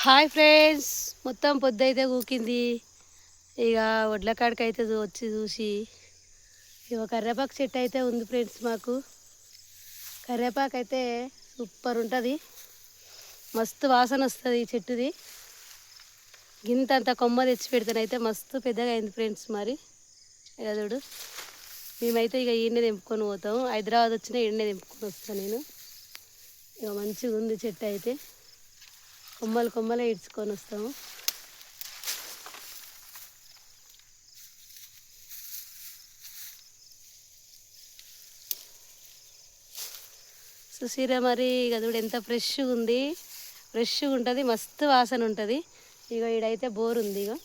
Hi friends, మొత్తం పొద్దైతే ఊకింది. ఇక వడ్ల కాడికి అయితే వచ్చి చూసి ఇక కరివేపాకు చెట్టు అయితే ఉంది ఫ్రెండ్స్. మాకు కరివేపాకు అయితే సూపర్ ఉంటుంది, మస్తు వాసన వస్తుంది ఈ చెట్టుది. గింతంత కొమ్మ తెచ్చి పెడితేనైతే మస్తు పెద్దగా అయింది ఫ్రెండ్స్. మరి ఇక చూడు, మేమైతే ఇక ఈయన్నే తెంపుకొని పోతాం. హైదరాబాద్ వచ్చిన ఈయన్నే తెంపుకొని వస్తాను నేను. ఇక మంచిగా ఉంది చెట్టు అయితే, కొమ్మలు కొమ్మలే ఇడ్చుకొని వస్తాము. చూసిరా మరి, ఇక చూడు ఎంత ఫ్రెష్గా ఉంది. ఫ్రెష్గా ఉంటుంది, మస్తు వాసన ఉంటుంది. ఇక ఈడైతే బోర్ ఉంది, ఇక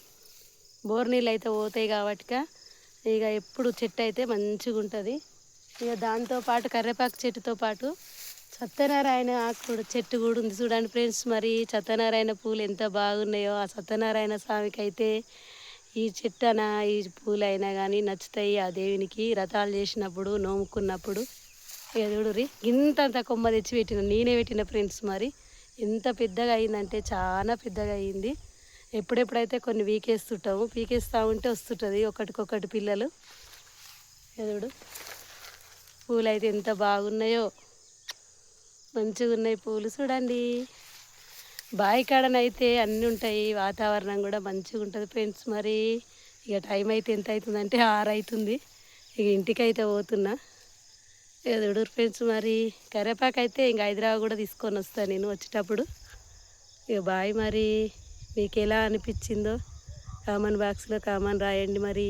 బోర్ నీళ్ళు అయితే పోతాయి కాబట్టి ఇక ఎప్పుడు చెట్టు అయితే మంచిగా ఉంటుంది. ఇక దాంతోపాటు కరివేపాకు చెట్టుతో పాటు సత్యనారాయణ ఆకు చెట్టు కూడా ఉంది చూడండి ఫ్రెండ్స్. మరి సత్యనారాయణ పూలు ఎంత బాగున్నాయో. ఆ సత్యనారాయణ స్వామికి అయితే ఈ చెట్టనా ఈ పూలైనా కానీ నచ్చుతాయి. ఆ దేవునికి వ్రతాలు చేసినప్పుడు నోముకున్నప్పుడు. ఇక చూడుర్రి, ఇంతంత కొమ్మ తెచ్చి పెట్టిన, నేనే పెట్టిన ఫ్రెండ్స్. మరి ఎంత పెద్దగా అయిందంటే చాలా పెద్దగా అయింది. ఎప్పుడెప్పుడైతే కొన్ని పీకేస్తుంటాము, పీకేస్తూ ఉంటే వస్తుంటుంది ఒకటికొకటి పిల్లలు. చూడు, పూలు అయితే ఎంత బాగున్నాయో, మంచిగా ఉన్నాయి పూలు చూడండి. బావి కాడనైతే అన్నీ ఉంటాయి, వాతావరణం కూడా మంచిగా ఉంటుంది ఫ్రెండ్స్. మరి ఇక టైం అయితే ఎంత అవుతుందంటే 6 అవుతుంది. ఇక ఇంటికైతే పోతున్నా. ఇక చూడు ఫ్రెండ్స్, మరి కరివేపాకు అయితే ఇంక హైదరాబాద్ కూడా తీసుకొని వస్తాను నేను వచ్చేటప్పుడు. ఇక బాయ్. మరి మీకు ఎలా అనిపించిందో కామెంట్ బాక్స్లో కామెంట్ రాయండి మరి.